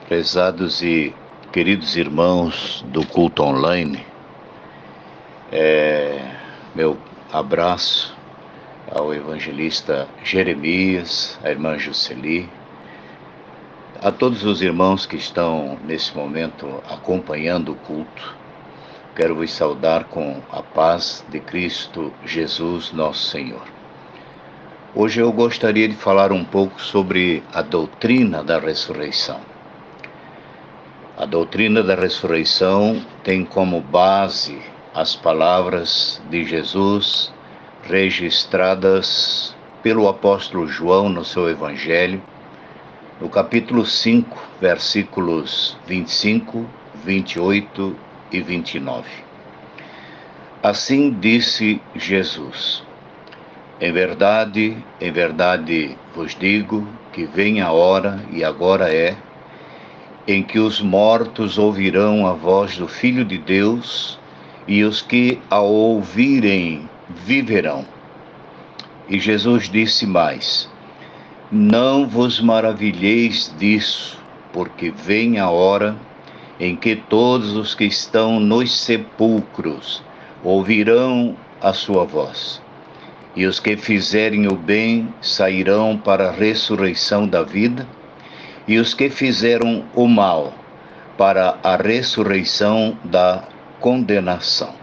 Prezados e queridos irmãos do culto online, meu abraço ao evangelista Jeremias, à irmã Jusceli, a todos os irmãos que estão nesse momento acompanhando o culto. Quero vos saudar com a paz de Cristo Jesus, nosso Senhor. Hoje eu gostaria de falar um pouco sobre a doutrina da ressurreição. A doutrina da ressurreição tem como base as palavras de Jesus registradas pelo apóstolo João no seu Evangelho, no capítulo 5, versículos 25, 28 e 29. Assim disse Jesus: em verdade vos digo que vem a hora, e agora é, em que os mortos ouvirão a voz do Filho de Deus, e os que a ouvirem viverão. E Jesus disse mais: não vos maravilheis disso, porque vem a hora em que todos os que estão nos sepulcros ouvirão a sua voz. E os que fizerem o bem sairão para a ressurreição da vida, e os que fizeram o mal para a ressurreição da condenação.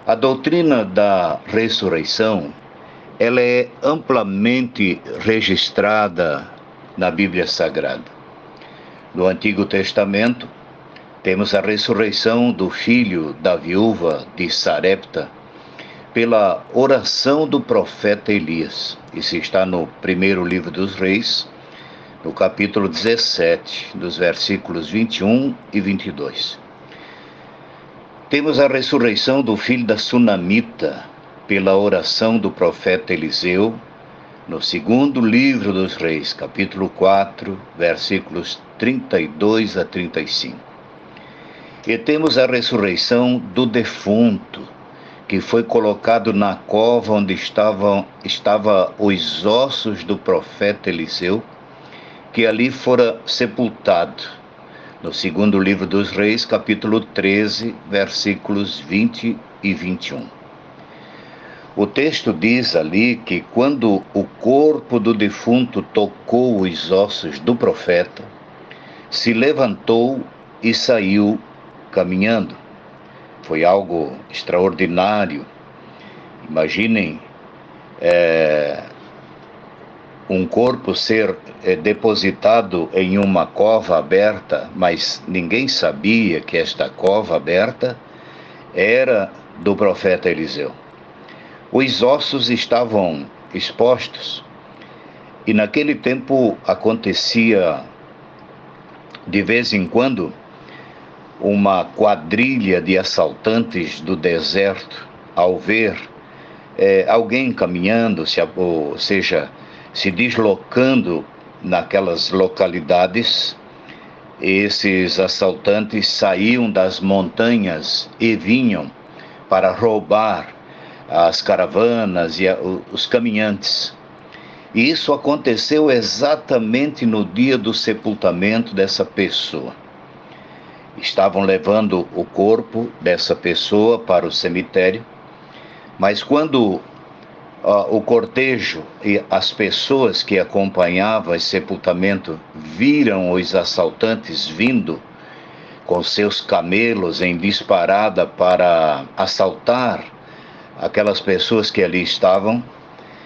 A doutrina da ressurreição, ela é amplamente registrada na Bíblia Sagrada. No Antigo Testamento, temos a ressurreição do filho da viúva de Sarepta pela oração do profeta Elias. Isso está no primeiro livro dos Reis, no capítulo 17, dos versículos 21 e 22. Temos a ressurreição do filho da Sunamita pela oração do profeta Eliseu, no segundo livro dos Reis, capítulo 4, versículos 32 a 35. E temos a ressurreição do defunto, que foi colocado na cova onde estavam os ossos do profeta Eliseu, que ali fora sepultado, no segundo livro dos Reis, capítulo 13, versículos 20 e 21. O texto diz ali que quando o corpo do defunto tocou os ossos do profeta, se levantou e saiu caminhando. Foi algo extraordinário. Imaginem um corpo ser depositado em uma cova aberta, mas ninguém sabia que esta cova aberta era do profeta Eliseu. Os ossos estavam expostos, e naquele tempo acontecia de vez em quando uma quadrilha de assaltantes do deserto, ao ver alguém caminhando, ou seja, se deslocando naquelas localidades, esses assaltantes saíam das montanhas e vinham para roubar as caravanas e os caminhantes. E isso aconteceu exatamente no dia do sepultamento dessa pessoa. Estavam levando o corpo dessa pessoa para o cemitério, mas quando o cortejo e as pessoas que acompanhavam esse sepultamento viram os assaltantes vindo com seus camelos em disparada para assaltar aquelas pessoas que ali estavam,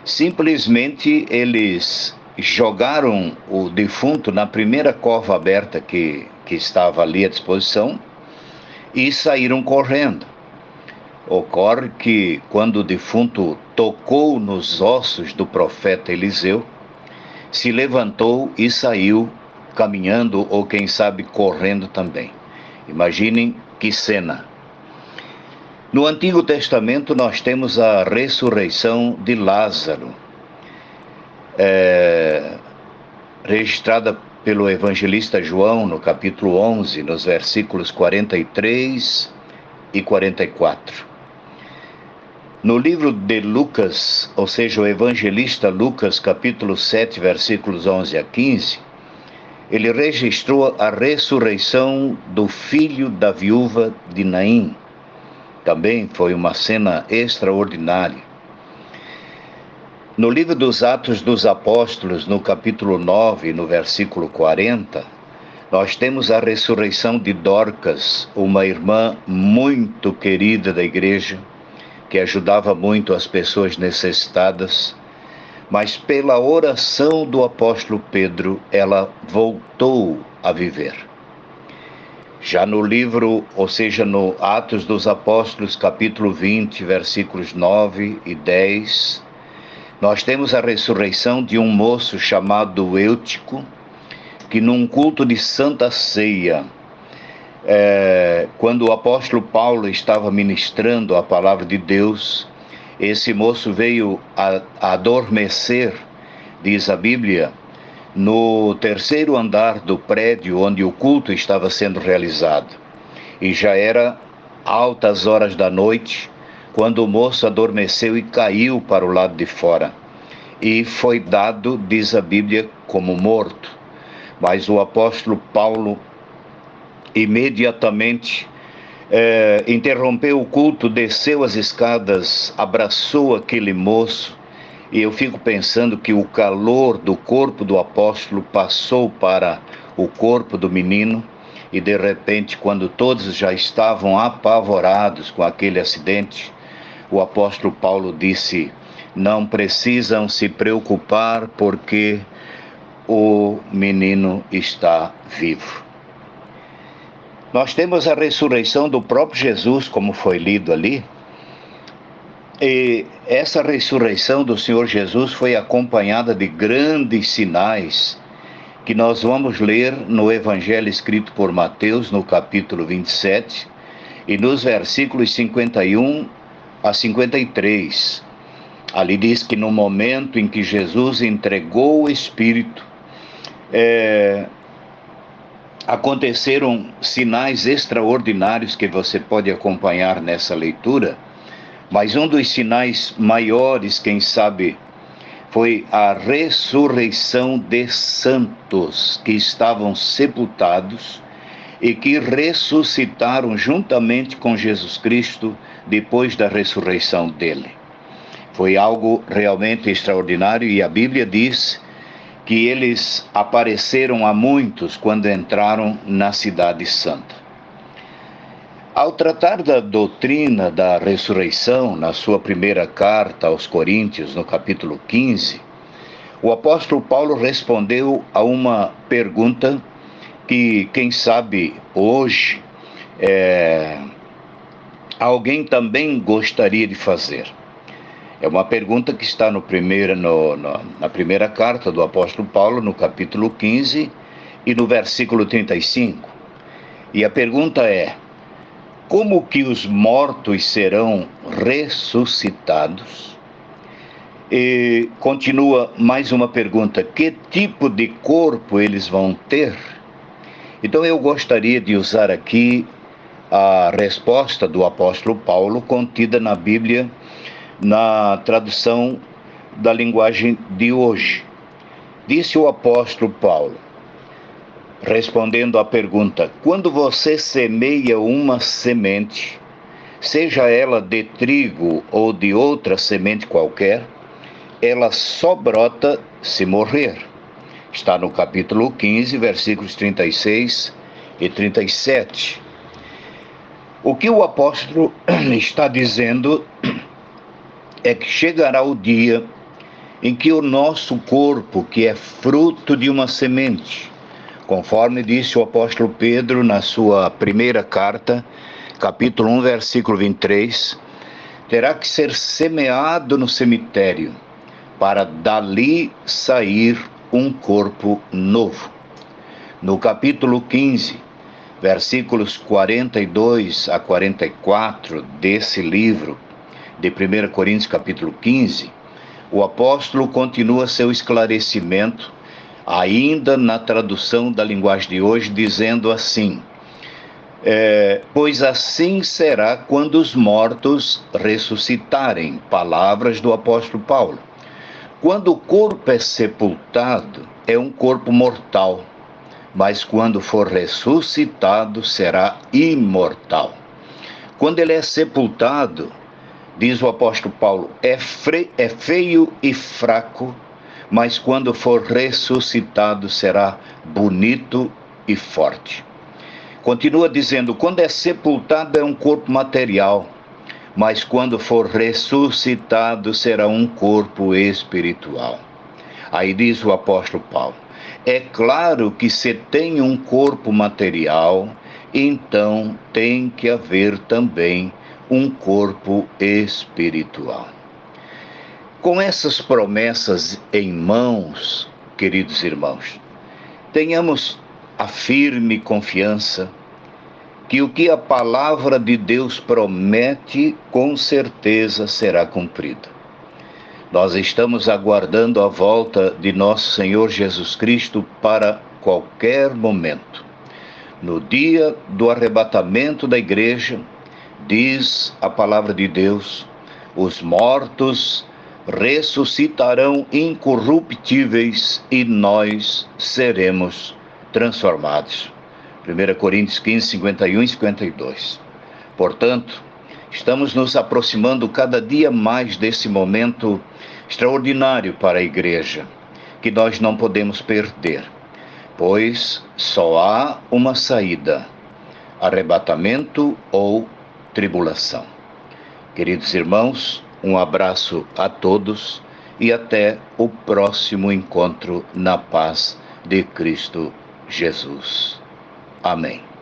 simplesmente eles jogaram o defunto na primeira cova aberta que estava ali à disposição e saíram correndo. Ocorre que quando o defunto tocou nos ossos do profeta Eliseu, se levantou e saiu caminhando, ou quem sabe correndo também. Imaginem que cena. No Antigo Testamento nós temos a ressurreição de Lázaro, registrada pelo evangelista João no capítulo 11, nos versículos 43 e 44. No livro de Lucas, ou seja, o evangelista Lucas, capítulo 7, versículos 11 a 15, ele registrou a ressurreição do filho da viúva de Naim. Também foi uma cena extraordinária. No livro dos Atos dos Apóstolos, no capítulo 9, no versículo 40, nós temos a ressurreição de Dorcas, uma irmã muito querida da igreja, que ajudava muito as pessoas necessitadas, mas pela oração do apóstolo Pedro, ela voltou a viver. Já no livro, ou seja, no Atos dos Apóstolos, capítulo 20, versículos 9 e 10, nós temos a ressurreição de um moço chamado Eutico, que num culto de Santa Ceia, quando o apóstolo Paulo estava ministrando a palavra de Deus, esse moço veio a adormecer, diz a Bíblia, no terceiro andar do prédio onde o culto estava sendo realizado. E já era altas horas da noite, quando o moço adormeceu e caiu para o lado de fora. E foi dado, diz a Bíblia, como morto. Mas o apóstolo Paulo imediatamente interrompeu o culto, desceu as escadas, abraçou aquele moço, e eu fico pensando que o calor do corpo do apóstolo passou para o corpo do menino, e de repente, quando todos já estavam apavorados com aquele acidente, o apóstolo Paulo disse: não precisam se preocupar, porque o menino está vivo. Nós temos a ressurreição do próprio Jesus, como foi lido ali, e essa ressurreição do Senhor Jesus foi acompanhada de grandes sinais que nós vamos ler no Evangelho escrito por Mateus, no capítulo 27, e nos versículos 51 a 53. Ali diz que no momento em que Jesus entregou o Espírito, aconteceram sinais extraordinários que você pode acompanhar nessa leitura, mas um dos sinais maiores, quem sabe, foi a ressurreição de santos que estavam sepultados e que ressuscitaram juntamente com Jesus Cristo depois da ressurreição dele. Foi algo realmente extraordinário, e a Bíblia diz que eles apareceram a muitos quando entraram na Cidade Santa. Ao tratar da doutrina da ressurreição, na sua primeira carta aos Coríntios, no capítulo 15, o apóstolo Paulo respondeu a uma pergunta que, quem sabe, hoje, alguém também gostaria de fazer. É uma pergunta que está na primeira carta do apóstolo Paulo, no capítulo 15 e no versículo 35. E a pergunta é: como que os mortos serão ressuscitados? E continua mais uma pergunta: que tipo de corpo eles vão ter? Então eu gostaria de usar aqui a resposta do apóstolo Paulo contida na Bíblia, na tradução da linguagem de hoje. Disse o apóstolo Paulo, respondendo à pergunta: quando você semeia uma semente, seja ela de trigo ou de outra semente qualquer, ela só brota se morrer. Está no capítulo 15, versículos 36 e 37. O que o apóstolo está dizendo é que chegará o dia em que o nosso corpo, que é fruto de uma semente, conforme disse o apóstolo Pedro na sua primeira carta, capítulo 1, versículo 23, terá que ser semeado no cemitério, para dali sair um corpo novo. No capítulo 15, versículos 42 a 44 desse livro, de 1 Coríntios capítulo 15, o apóstolo continua seu esclarecimento, ainda na tradução da linguagem de hoje, dizendo assim: pois assim será quando os mortos ressuscitarem, palavras do apóstolo Paulo. Quando o corpo é sepultado, é um corpo mortal, mas quando for ressuscitado será imortal. Quando ele é sepultado, diz o apóstolo Paulo, é feio e fraco, mas quando for ressuscitado será bonito e forte. Continua dizendo, quando é sepultado é um corpo material, mas quando for ressuscitado será um corpo espiritual. Aí diz o apóstolo Paulo, é claro que se tem um corpo material, então tem que haver também um corpo espiritual. Com essas promessas em mãos, queridos irmãos, tenhamos a firme confiança que o que a palavra de Deus promete, com certeza será cumprido. Nós estamos aguardando a volta de nosso Senhor Jesus Cristo para qualquer momento. No dia do arrebatamento da igreja, diz a palavra de Deus, os mortos ressuscitarão incorruptíveis e nós seremos transformados. 1 Coríntios 15, 51 e 52. Portanto, estamos nos aproximando cada dia mais desse momento extraordinário para a igreja, que nós não podemos perder, pois só há uma saída, arrebatamento ou tribulação. Queridos irmãos, um abraço a todos e até o próximo encontro na paz de Cristo Jesus. Amém.